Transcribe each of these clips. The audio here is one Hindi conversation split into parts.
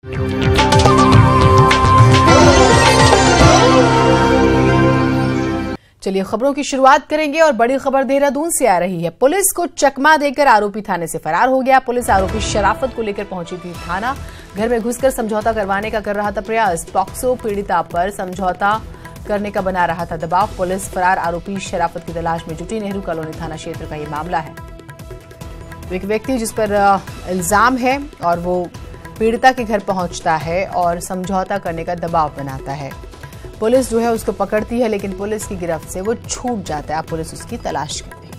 चलिए खबरों की शुरुआत करेंगे और बड़ी खबर देहरादून से आ रही है। पुलिस को चकमा देकर आरोपी थाने से फरार हो गया। पुलिस आरोपी शराफत को लेकर पहुंची थी थाना। घर में घुसकर समझौता करवाने का कर रहा था प्रयास। पॉक्सो पीड़िता पर समझौता करने का बना रहा था दबाव। पुलिस फरार आरोपी शराफत की तलाश में जुटी। नेहरू कॉलोनी थाना क्षेत्र का ये मामला है। एक व्यक्ति जिस पर इल्जाम है और वो पीड़िता के घर पहुंचता है और समझौता करने का दबाव बनाता है। पुलिस जो है उसको पकड़ती है, लेकिन पुलिस की गिरफ्त से वो छूट जाता है। अब पुलिस उसकी तलाश करती है।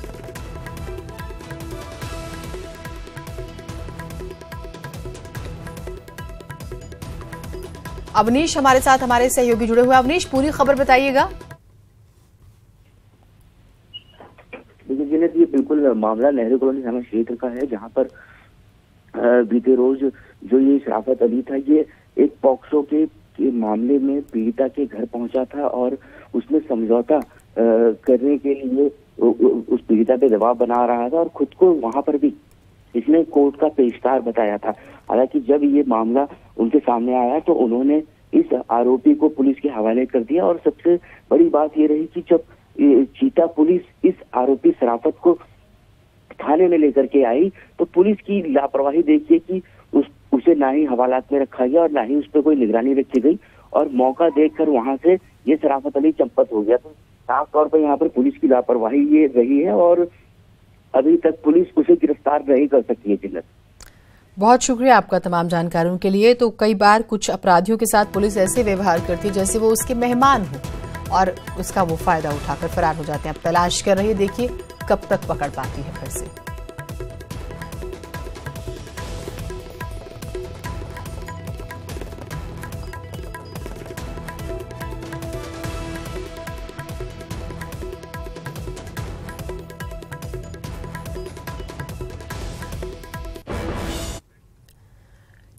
अवनीश हमारे साथ, हमारे सहयोगी जुड़े हुए। अवनीश, पूरी खबर बताइएगा। देखिए, ये बिल्कुल मामला नेहरू कॉलोनी थाना क्षेत्र का है, जहां पर बीते रोज जो ये शराफत अली था, ये एक पॉक्सो के मामले में पीड़िता के घर पहुंचा था और उसमें समझौता करने के लिए उस पीड़िता पे दबाव बना रहा था और खुद को वहां पर भी इसने कोर्ट का पेशकार बताया था। हालांकि जब ये मामला उनके सामने आया तो उन्होंने इस आरोपी को पुलिस के हवाले कर दिया। और सबसे बड़ी बात ये रही कि जब चीता पुलिस इस आरोपी शराफत को थाने में लेकर के आई तो पुलिस की लापरवाही देखिए कि उसे ना ही हवालात में रखा गया और ना ही उस पर कोई निगरानी रखी गई और मौका देखकर वहां से ये शराफत अली चंपत हो गया। तो साफ तौर पर यहाँ पर पुलिस की लापरवाही ये रही है और अभी तक पुलिस उसे गिरफ्तार नहीं कर सकती है। जिन्नत, बहुत शुक्रिया आपका तमाम जानकारियों के लिए। तो कई बार कुछ अपराधियों के साथ पुलिस ऐसे व्यवहार करती है जैसे वो उसके मेहमान हो और उसका वो फायदा उठाकर फरार हो जाते हैं। अब तलाश कर रही है, देखिए कब तक पकड़ पाती है फिर से।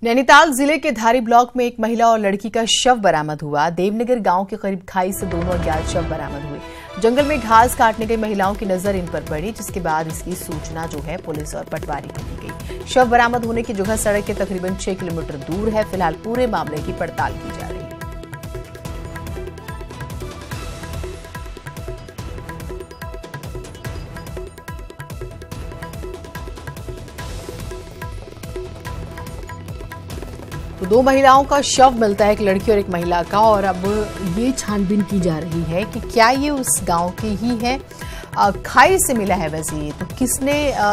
नैनीताल जिले के धारी ब्लॉक में एक महिला और लड़की का शव बरामद हुआ। देवनगर गांव के करीब खाई से दोनों अज्ञात शव बरामद हुए। जंगल में घास काटने गई महिलाओं की नजर इन पर पड़ी, जिसके बाद इसकी सूचना जो है पुलिस और पटवारी को दी गई। शव बरामद होने की जगह सड़क के तकरीबन 6 किलोमीटर दूर है। फिलहाल पूरे मामले की पड़ताल की जा रही है। तो 2 महिलाओं का शव मिलता है, एक लड़की और एक महिला का, और अब ये छानबीन की जा रही है कि क्या ये उस गांव की ही है। खाई से मिला है वैसे ये, तो किसने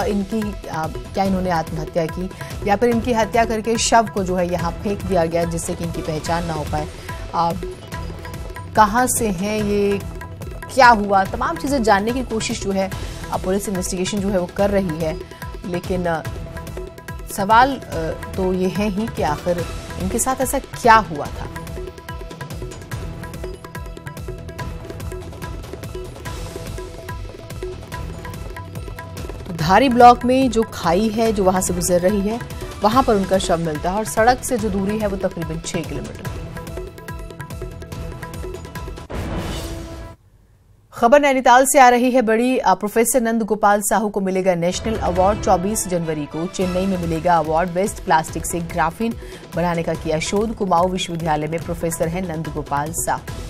इनकी क्या इन्होंने आत्महत्या की या फिर इनकी हत्या करके शव को जो है यहाँ फेंक दिया गया जिससे कि इनकी पहचान ना हो पाए। कहाँ से हैं ये, क्या हुआ, तमाम चीज़ें जानने की कोशिश जो है पुलिस इन्वेस्टिगेशन जो है वो कर रही है। लेकिन सवाल तो ये है ही कि आखिर इनके साथ ऐसा क्या हुआ था। तो धारी ब्लॉक में जो खाई है जो वहां से गुजर रही है वहां पर उनका शव मिलता है और सड़क से जो दूरी है वो तकरीबन 6 किलोमीटर। खबर नैनीताल से आ रही है बड़ी। प्रोफेसर नंद गोपाल साहू को मिलेगा नेशनल अवार्ड। 24 जनवरी को चेन्नई में मिलेगा अवार्ड। वेस्ट प्लास्टिक से ग्राफीन बनाने का किया शोध। कुमाऊं विश्वविद्यालय में प्रोफेसर हैं नंद गोपाल साहू।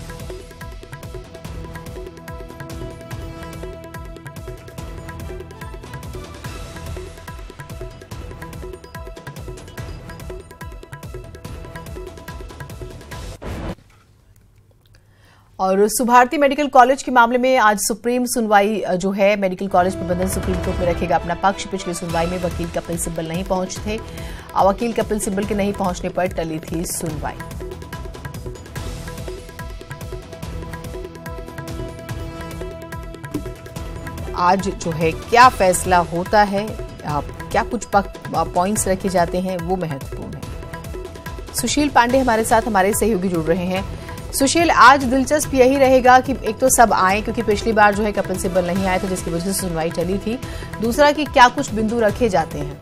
और सुभारती मेडिकल कॉलेज के मामले में आज सुप्रीम सुनवाई जो है, मेडिकल कॉलेज प्रबंधन सुप्रीम कोर्ट में रखेगा अपना पक्ष। पिछली सुनवाई में वकील कपिल सिब्बल नहीं पहुंचे थे। वकील कपिल सिब्बल के नहीं पहुंचने पर टली थी सुनवाई। आज जो है क्या फैसला होता है, क्या कुछ पॉइंट्स रखे जाते हैं, वो महत्वपूर्ण है। सुशील पांडे हमारे साथ, हमारे सहयोगी जुड़ रहे हैं। सुशील, आज दिलचस्प यही रहेगा कि एक तो सब आए, क्योंकि पिछली बार जो है कपिल सिब्बल नहीं आए थे जिसकी वजह से सुनवाई टली थी। दूसरा कि क्या कुछ बिंदु रखे जाते हैं।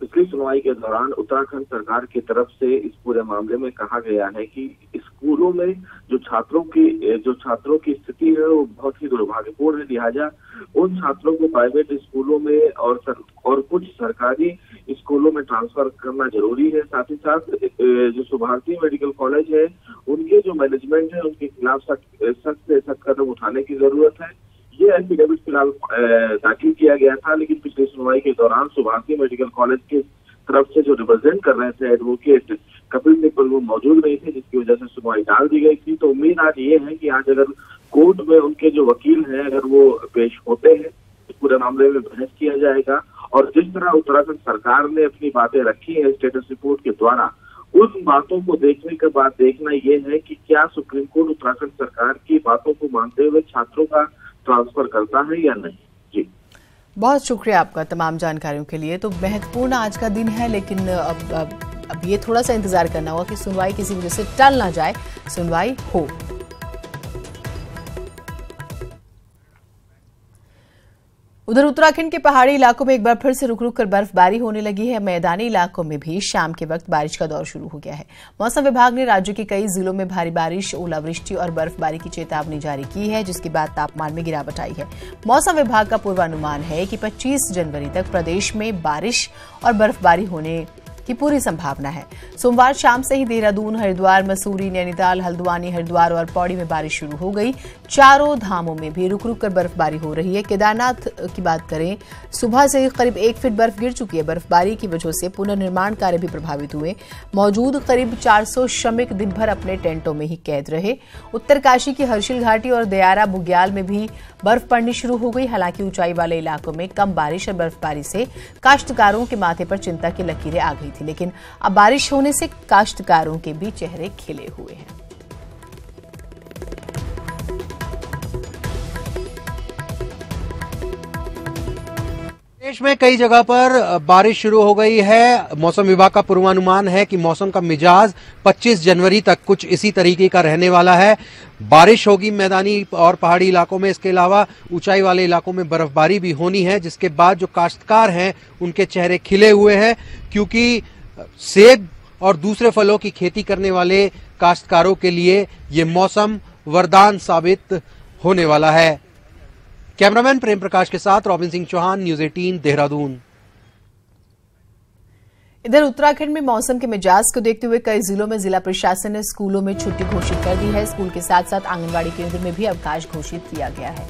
पिछली सुनवाई के दौरान उत्तराखंड सरकार की तरफ से इस पूरे मामले में कहा गया है कि स्कूलों में जो छात्रों की स्थिति है वो बहुत ही दुर्भाग्यपूर्ण है। लिहाजा उन छात्रों को प्राइवेट स्कूलों में और कुछ सरकारी स्कूलों में ट्रांसफर करना जरूरी है। साथ ही साथ जो सुभारती मेडिकल कॉलेज है उनके जो मैनेजमेंट है उनके खिलाफ सख्त से सख्त कदम उठाने की जरूरत है। ये एफिडेविट फिलहाल दाखिल किया गया था, लेकिन पिछली सुनवाई के दौरान सुभारती मेडिकल कॉलेज के तरफ से जो रिप्रेजेंट कर रहे थे एडवोकेट कपिल सिब्बल वो मौजूद नहीं थे, जिसकी वजह से सुनवाई टाल दी गई थी। तो उम्मीद आज ये है कि आज अगर कोर्ट में उनके जो वकील हैं अगर वो पेश होते हैं तो पूरे मामले में बहस किया जाएगा। और जिस तरह उत्तराखंड सरकार ने अपनी बातें रखी है स्टेटस रिपोर्ट के द्वारा, उन बातों को देखने के बाद देखना ये है कि क्या सुप्रीम कोर्ट उत्तराखंड सरकार की बातों को मानते हुए छात्रों का ट्रांसफर करता है या नहीं। जी, बहुत शुक्रिया आपका तमाम जानकारियों के लिए। तो महत्वपूर्ण आज का दिन है, लेकिन अब ये थोड़ा सा इंतजार करना होगा कि सुनवाई किसी वजह से टल ना जाए, सुनवाई हो। उधर उत्तराखंड के पहाड़ी इलाकों में एक बार फिर से रुक रुक कर बर्फबारी होने लगी है। मैदानी इलाकों में भी शाम के वक्त बारिश का दौर शुरू हो गया है। मौसम विभाग ने राज्य के कई जिलों में भारी बारिश, ओलावृष्टि और बर्फबारी की चेतावनी जारी की है, जिसके बाद तापमान में गिरावट आई है। मौसम विभाग का पूर्वानुमान है कि 25 जनवरी तक प्रदेश में बारिश और बर्फबारी होने की पूरी संभावना है। सोमवार शाम से ही देहरादून, हरिद्वार, मसूरी, नैनीताल, हल्द्वानी, हरिद्वार और पौड़ी में बारिश शुरू हो गई। चारों धामों में भी रुक रुक कर बर्फबारी हो रही है। केदारनाथ की बात करें, सुबह से करीब 1 फीट बर्फ गिर चुकी है। बर्फबारी की वजह से पुनर्निर्माण कार्य भी प्रभावित हुए। मौजूद करीब 400 श्रमिक दिन भर अपने टेंटों में ही कैद रहे। उत्तरकाशी की हर्षिल घाटी और दयारा बुग्याल में भी बर्फ पड़नी शुरू हो गई। हालांकि ऊंचाई वाले इलाकों में कम बारिश और बर्फबारी से काश्तकारों के माथे पर चिंता की लकीरें आ गई थी, लेकिन अब बारिश होने से काश्तकारों के भी चेहरे खिले हुए हैं। देश में कई जगह पर बारिश शुरू हो गई है। मौसम विभाग का पूर्वानुमान है कि मौसम का मिजाज 25 जनवरी तक कुछ इसी तरीके का रहने वाला है। बारिश होगी मैदानी और पहाड़ी इलाकों में, इसके अलावा ऊंचाई वाले इलाकों में बर्फबारी भी होनी है, जिसके बाद जो काश्तकार हैं उनके चेहरे खिले हुए हैं, क्योंकि सेब और दूसरे फलों की खेती करने वाले काश्तकारों के लिए ये मौसम वरदान साबित होने वाला है। कैमरामैन प्रेम प्रकाश के साथ रॉबिन सिंह चौहान, न्यूज 18 देहरादून। इधर उत्तराखंड में मौसम के मिजाज को देखते हुए कई जिलों में जिला प्रशासन ने स्कूलों में छुट्टी घोषित कर दी है। स्कूल के साथ साथ आंगनबाड़ी केंद्र में भी अवकाश घोषित किया गया है।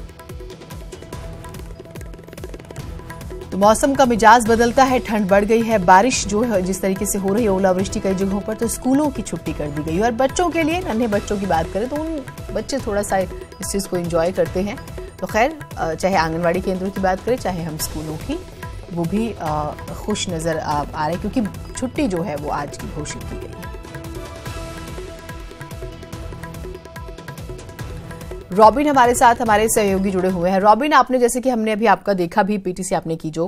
तो मौसम का मिजाज बदलता है, ठंड बढ़ गई है। बारिश जो है जिस तरीके से हो रही है, ओलावृष्टि कई जगहों पर, तो स्कूलों की छुट्टी कर दी गई। और बच्चों के लिए, नन्हे बच्चों की बात करें तो उन बच्चे थोड़ा सा इस चीज को एंजॉय करते हैं। तो खैर, चाहे आंगनबाड़ी केंद्रों की बात करें चाहे हम स्कूलों की, वो भी खुश नजर आ रहे, क्योंकि छुट्टी जो है वो आज की घोषित की गई है। रॉबिन हमारे साथ, हमारे सहयोगी जुड़े हुए हैं। रॉबिन, आपने, जैसे कि हमने अभी आपका देखा भी, पीटीसी आपने की, जो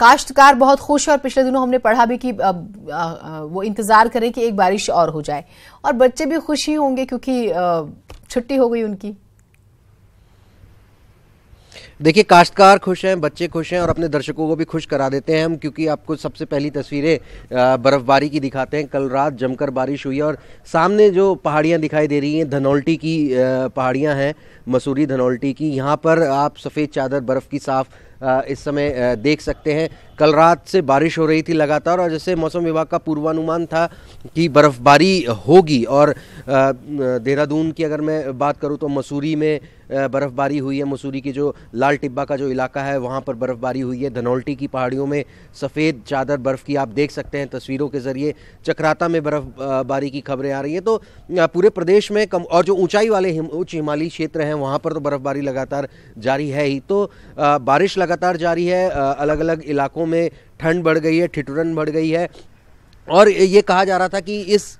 काश्तकार बहुत खुश है और पिछले दिनों हमने पढ़ा भी कि वो इंतजार करें कि एक बारिश और हो जाए, और बच्चे भी खुश ही होंगे क्योंकि छुट्टी हो गई उनकी। देखिए, काश्तकार खुश हैं, बच्चे खुश हैं और अपने दर्शकों को भी खुश करा देते हैं हम, क्योंकि आपको सबसे पहली तस्वीरें बर्फबारी की दिखाते हैं। कल रात जमकर बारिश हुई और सामने जो पहाड़ियां दिखाई दे रही हैं, धनौल्टी की पहाड़ियां हैं, मसूरी धनौल्टी की, यहाँ पर आप सफ़ेद चादर बर्फ़ की साफ इस समय देख सकते हैं। कल रात से बारिश हो रही थी लगातार, और जैसे मौसम विभाग का पूर्वानुमान था कि बर्फ़बारी होगी, और देहरादून की अगर मैं बात करूं तो मसूरी में बर्फ़बारी हुई है। मसूरी की जो लाल टिब्बा का जो इलाका है वहां पर बर्फ़बारी हुई है। धनौल्टी की पहाड़ियों में सफ़ेद चादर बर्फ़ की आप देख सकते हैं तस्वीरों के ज़रिए। चक्राता में बर्फ़बारी की खबरें आ रही हैं। तो पूरे प्रदेश में कम, और जो ऊंचाई वाले उच्च हिमालयी क्षेत्र हैं वहाँ पर तो बर्फ़बारी लगातार जारी है ही। तो बारिश लगातार जारी है। अलग अलग इलाकों में ठंड बढ़ गई है, ठिठुरन बढ़ गई है, और ये कहा जा रहा था कि इस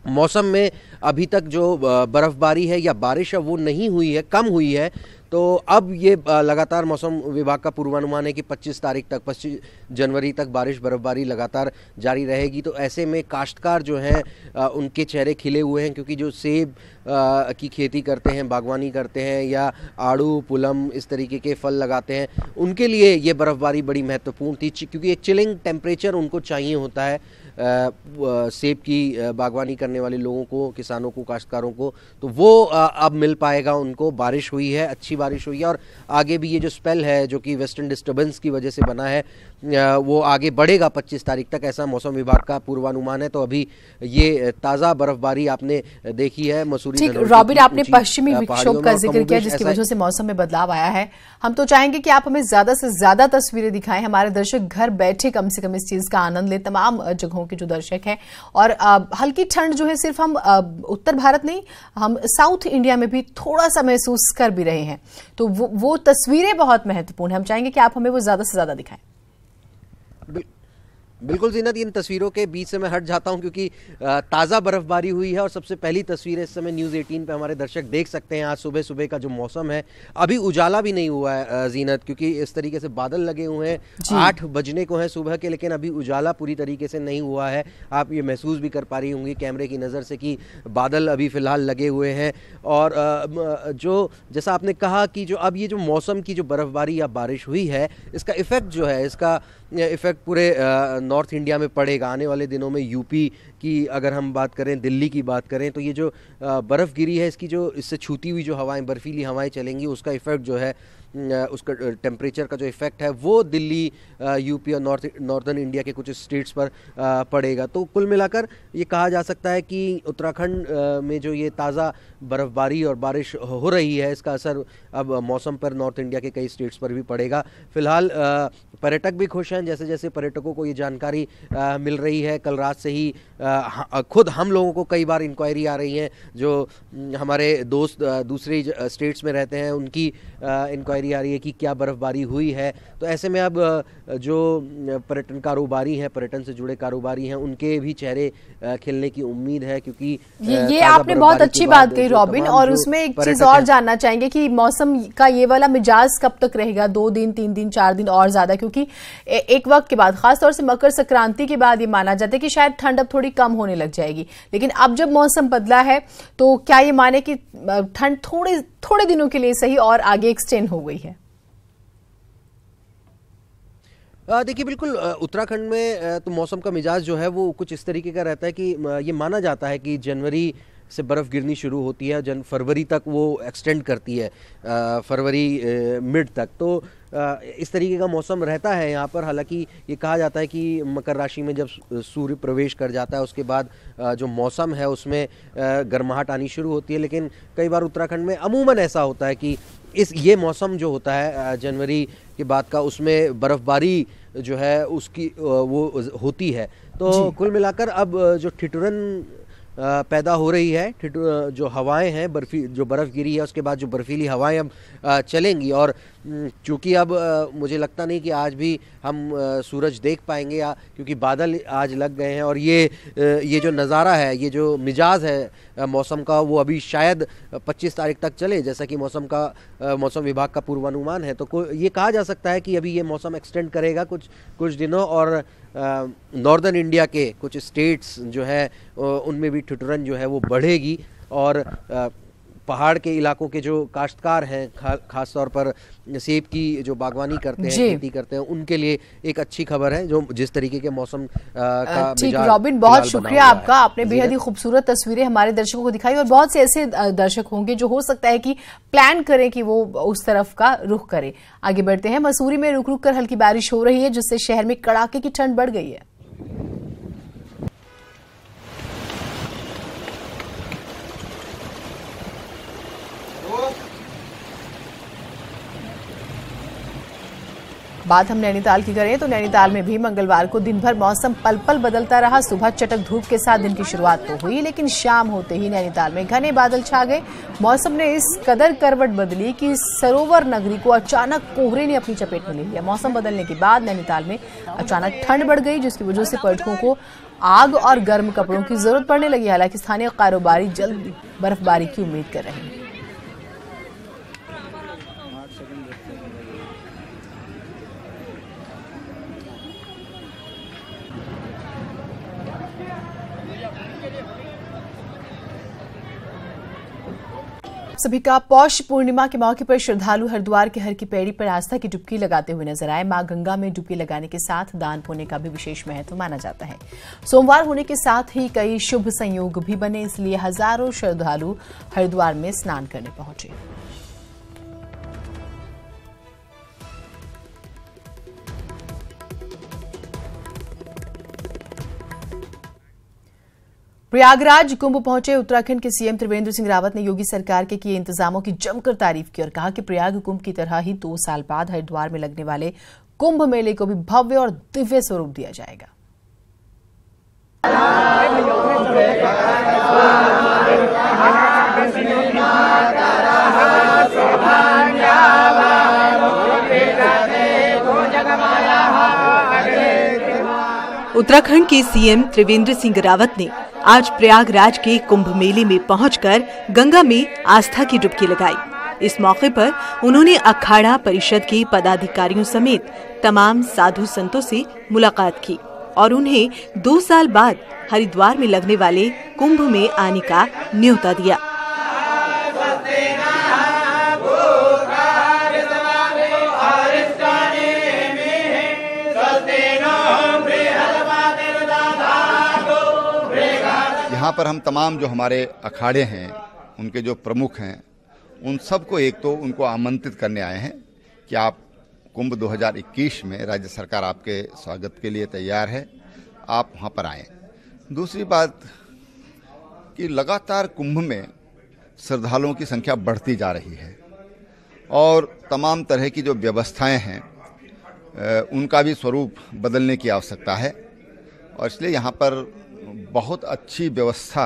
मौसम में अभी तक जो बर्फबारी है या बारिश है वो नहीं हुई है, कम हुई है। तो अब ये लगातार मौसम विभाग का पूर्वानुमान है कि 25 तारीख तक, 25 जनवरी तक बारिश बर्फबारी लगातार जारी रहेगी। तो ऐसे में काश्तकार जो हैं उनके चेहरे खिले हुए हैं, क्योंकि जो सेब की खेती करते हैं, बागवानी करते हैं, या आड़ू, पुलम इस तरीके के फल लगाते हैं, उनके लिए ये बर्फबारी बड़ी महत्वपूर्ण थी, क्योंकि एक चिलिंग टेम्परेचर उनको चाहिए होता है सेब की बागवानी करने वाले लोगों को, किसानों को, काश्तकारों को। तो वो अब मिल पाएगा उनको। बारिश हुई है, अच्छी बारिश हुई है और आगे भी ये जो स्पेल है जो कि वेस्टर्न डिस्टर्बेंस की वजह से बना है वो आगे बढ़ेगा 25 तारीख तक, ऐसा मौसम विभाग का पूर्वानुमान है। तो अभी ये ताज़ा बर्फबारी आपने देखी है मसूरी। ठीक, रॉबिन, आपने पश्चिमी विक्षोभ का जिक्र किया जिसकी वजह से मौसम में बदलाव आया है। हम तो चाहेंगे कि आप हमें ज्यादा से ज्यादा तस्वीरें दिखाएं, हमारे दर्शक घर बैठे कम से कम इस चीज का आनंद लें, तमाम जगहों के जो दर्शक हैं। और हल्की ठंड जो है सिर्फ हम उत्तर भारत नहीं, हम साउथ इंडिया में भी थोड़ा सा महसूस कर भी रहे हैं। तो वो तस्वीरें बहुत महत्वपूर्ण है, हम चाहेंगे कि आप हमें वो ज्यादा से ज्यादा दिखाएं। बिल्कुल जीनत, इन तस्वीरों के बीच से मैं हट जाता हूं क्योंकि ताज़ा बर्फबारी हुई है और सबसे पहली तस्वीरें इस समय न्यूज़ 18 पे हमारे दर्शक देख सकते हैं। आज सुबह सुबह का जो मौसम है, अभी उजाला भी नहीं हुआ है जीनत, क्योंकि इस तरीके से बादल लगे हुए हैं। 8 बजने को हैं सुबह के, लेकिन अभी उजाला पूरी तरीके से नहीं हुआ है। आप ये महसूस भी कर पा रही होंगी कैमरे की नज़र से कि बादल अभी फ़िलहाल लगे हुए हैं। और जो जैसा आपने कहा कि जो अब ये जो मौसम की जो बर्फबारी या बारिश हुई है, इसका इफ़ेक्ट जो है, इसका इफ़ेक्ट पूरे नॉर्थ इंडिया में पड़ेगा। आने वाले दिनों में यूपी की अगर हम बात करें, दिल्ली की बात करें, तो ये जो बर्फ़ गिरी है, इसकी जो इससे छूती हुई जो हवाएं, बर्फीली हवाएं चलेंगी, उसका इफ़ेक्ट जो है, उसका टेम्परेचर का जो इफ़ेक्ट है वो दिल्ली, यूपी और नॉर्दर्न इंडिया के कुछ स्टेट्स पर पड़ेगा। तो कुल मिलाकर ये कहा जा सकता है कि उत्तराखंड में जो ये ताज़ा बर्फबारी और बारिश हो रही है, इसका असर अब मौसम पर नॉर्थ इंडिया के कई स्टेट्स पर भी पड़ेगा। फिलहाल पर्यटक भी खुश हैं, जैसे जैसे पर्यटकों को ये जानकारी मिल रही है। कल रात से ही खुद हम लोगों को कई बार इंक्वायरी आ रही है, जो हमारे दोस्त दूसरे स्टेट्स में रहते हैं उनकी इंक्वायरी आ रही है कि क्या बर्फबारी हुई है। तो ऐसे में अब जो पर्यटन कारोबारी हैं, पर्यटन से जुड़े कारोबारी हैं, उनके भी चेहरे खिलने की उम्मीद है, क्योंकि ये आपने बहुत अच्छी बात कही रॉबिन। और उसमें एक चीज और जानना चाहेंगे कि मौसम का ये वाला मिजाज कब तक रहेगा, 2 दिन, 3 दिन, 4 दिन और ज्यादा, क्योंकि एक वक्त के बाद, खासतौर से मकर संक्रांति के बाद ये माना जाता है कि शायद ठंड अब थोड़ी कम होने लग जाएगी। लेकिन अब जब मौसम बदला है तो क्या ये माने कि ठंड थोड़े दिनों के लिए सही और आगे एक्सटेंड हो गई है? देखिए, बिल्कुल उत्तराखंड में तो मौसम का मिजाज जो है वो कुछ इस तरीके का रहता है कि ये माना जाता है कि जनवरी से बर्फ़ गिरनी शुरू होती है, फरवरी तक वो एक्सटेंड करती है, फरवरी मिड तक। तो इस तरीके का मौसम रहता है यहाँ पर। हालांकि ये कहा जाता है कि मकर राशि में जब सूर्य प्रवेश कर जाता है उसके बाद जो मौसम है उसमें गर्माहट आनी शुरू होती है। लेकिन कई बार उत्तराखंड में अमूमन ऐसा होता है कि ये मौसम जो होता है जनवरी के बाद का, उसमें बर्फबारी जो है उसकी वो होती है। तो कुल मिलाकर अब जो ठिठुरन पैदा हो रही है, जो हवाएं हैं, जो बर्फ़ गिरी है उसके बाद जो बर्फीली हवाएं अब चलेंगी। और चूँकि अब मुझे लगता नहीं कि आज भी हम सूरज देख पाएंगे, क्योंकि बादल आज लग गए हैं। और ये जो नज़ारा है, ये जो मिजाज है मौसम का, वो अभी शायद 25 तारीख तक चले, जैसा कि मौसम विभाग का पूर्वानुमान है। तो ये कहा जा सकता है कि अभी ये मौसम एक्सटेंड करेगा कुछ दिनों, और नॉर्दर्न इंडिया के कुछ स्टेट्स जो है उनमें भी ठिठुरन जो है वो बढ़ेगी। और पहाड़ के इलाकों के जो काश्तकार हैं, खास तौर पर सेब की जो बागवानी करते हैं, खेती करते हैं, उनके लिए एक अच्छी खबर है, जो जिस तरीके के मौसम का ठीक। रॉबिन, बहुत शुक्रिया आपका, आपने बेहद ही खूबसूरत तस्वीरें हमारे दर्शकों को दिखाई। और बहुत से ऐसे दर्शक होंगे जो हो सकता है कि प्लान करें कि वो उस तरफ का रुख करें। आगे बढ़ते हैं। मसूरी में रुक रुक कर हल्की बारिश हो रही है, जिससे शहर में कड़ाके की ठंड बढ़ गई है। बात हम नैनीताल की करें तो नैनीताल में भी मंगलवार को दिन भर मौसम पल पल बदलता रहा। सुबह चटक धूप के साथ दिन की शुरुआत तो हुई, लेकिन शाम होते ही नैनीताल में घने बादल छा गए। मौसम ने इस कदर करवट बदली कि सरोवर नगरी को अचानक कोहरे ने अपनी चपेट में ले लिया। मौसम बदलने के बाद नैनीताल में अचानक ठंड बढ़ गई, जिसकी वजह से पर्यटकों को आग और गर्म कपड़ों की जरूरत पड़ने लगी। हालांकि स्थानीय कारोबारी जल्द बर्फबारी की उम्मीद कर रहे हैं। सभी का पौष पूर्णिमा के मौके पर श्रद्धालु हरिद्वार के हर की पैड़ी पर आस्था की डुबकी लगाते हुए नजर आए। मां गंगा में डुबकी लगाने के साथ दान पुण्य का भी विशेष महत्व माना जाता है। सोमवार होने के साथ ही कई शुभ संयोग भी बने, इसलिए हजारों श्रद्धालु हरिद्वार में स्नान करने पहुंचे। प्रयागराज कुंभ पहुंचे उत्तराखंड के सीएम त्रिवेंद्र सिंह रावत ने योगी सरकार के किए इंतजामों की जमकर तारीफ की और कहा कि प्रयाग कुंभ की तरह ही 2 साल बाद हरिद्वार में लगने वाले कुंभ मेले को भी भव्य और दिव्य स्वरूप दिया जाएगा। उत्तराखंड के सीएम त्रिवेंद्र सिंह रावत ने आज प्रयागराज के कुंभ मेले में पहुंचकर गंगा में आस्था की डुबकी लगाई। इस मौके पर उन्होंने अखाड़ा परिषद के पदाधिकारियों समेत तमाम साधु संतों से मुलाकात की और उन्हें 2 साल बाद हरिद्वार में लगने वाले कुंभ में आने का न्योता दिया। यहाँ पर हम तमाम जो हमारे अखाड़े हैं, उनके जो प्रमुख हैं, उन सबको एक तो उनको आमंत्रित करने आए हैं कि आप कुंभ 2021 में राज्य सरकार आपके स्वागत के लिए तैयार है, आप वहाँ पर आएँ। दूसरी बात कि लगातार कुंभ में श्रद्धालुओं की संख्या बढ़ती जा रही है और तमाम तरह की जो व्यवस्थाएं हैं उनका भी स्वरूप बदलने की आवश्यकता है और इसलिए यहाँ पर बहुत अच्छी व्यवस्था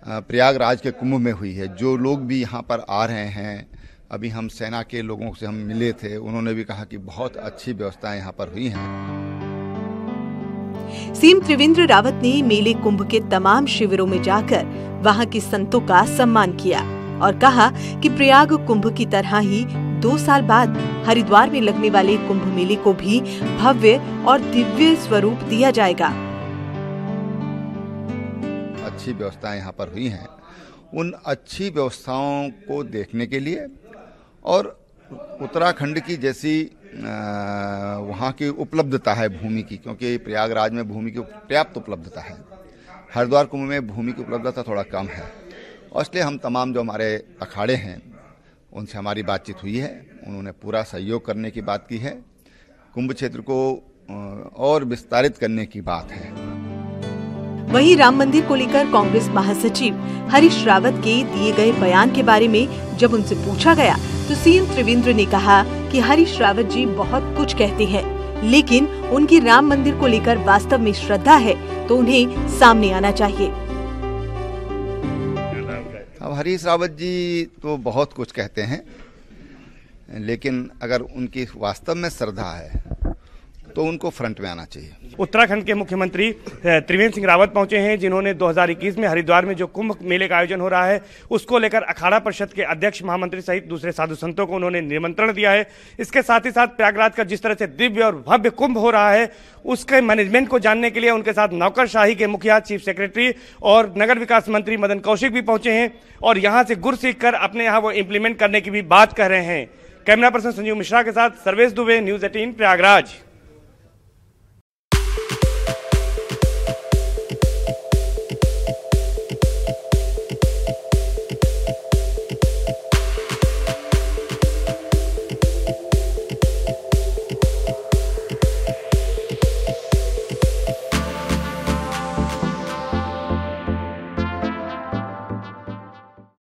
प्रयागराज के कुंभ में हुई है। जो लोग भी यहाँ पर आ रहे हैं, अभी हम सेना के लोगों से हम मिले थे, उन्होंने भी कहा कि बहुत अच्छी व्यवस्थाएं यहाँ पर हुई हैं। सीएम त्रिवेंद्र रावत ने मेले कुंभ के तमाम शिविरों में जाकर वहां के संतों का सम्मान किया और कहा कि प्रयाग कुंभ की तरह ही 2 साल बाद हरिद्वार में लगने वाले कुंभ मेले को भी भव्य और दिव्य स्वरूप दिया जाएगा। अच्छी व्यवस्थाएं यहाँ पर हुई हैं, उन अच्छी व्यवस्थाओं को देखने के लिए और उत्तराखंड की जैसी वहाँ की उपलब्धता है भूमि की, क्योंकि प्रयागराज में भूमि की पर्याप्त उपलब्धता है, हरिद्वार कुंभ में भूमि की उपलब्धता थोड़ा कम है और इसलिए हम तमाम जो हमारे अखाड़े हैं उनसे हमारी बातचीत हुई है। उन्होंने पूरा सहयोग करने की बात की है, कुंभ क्षेत्र को और विस्तारित करने की बात है। वहीं राम मंदिर को लेकर कांग्रेस महासचिव हरीश रावत के दिए गए बयान के बारे में जब उनसे पूछा गया तो सीएम त्रिवेंद्र ने कहा कि हरीश रावत जी बहुत कुछ कहते हैं, लेकिन उनकी राम मंदिर को लेकर वास्तव में श्रद्धा है तो उन्हें सामने आना चाहिए। अब हरीश रावत जी तो बहुत कुछ कहते हैं, लेकिन अगर उनकी वास्तव में श्रद्धा है तो उनको फ्रंट में आना चाहिए। उत्तराखंड के मुख्यमंत्री त्रिवेंद्र सिंह रावत पहुंचे हैं, जिन्होंने 2021 में हरिद्वार में जो कुंभ मेले का आयोजन हो रहा है उसको लेकर अखाड़ा परिषद के अध्यक्ष महामंत्री सहित दूसरे साधु संतों को उन्होंने निमंत्रण दिया है। इसके साथ ही साथ प्रयागराज का जिस तरह से दिव्य और भव्य कुंभ हो रहा है उसके मैनेजमेंट को जानने के लिए उनके साथ नौकरशाही के मुखिया, चीफ सेक्रेटरी और नगर विकास मंत्री मदन कौशिक भी पहुंचे हैं और यहाँ से गुर सीख कर अपने यहाँ वो इम्प्लीमेंट करने की भी बात कर रहे हैं। कैमरा पर्सन संजीव मिश्रा के साथ सर्वेश दुबे, न्यूज 18 प्रयागराज।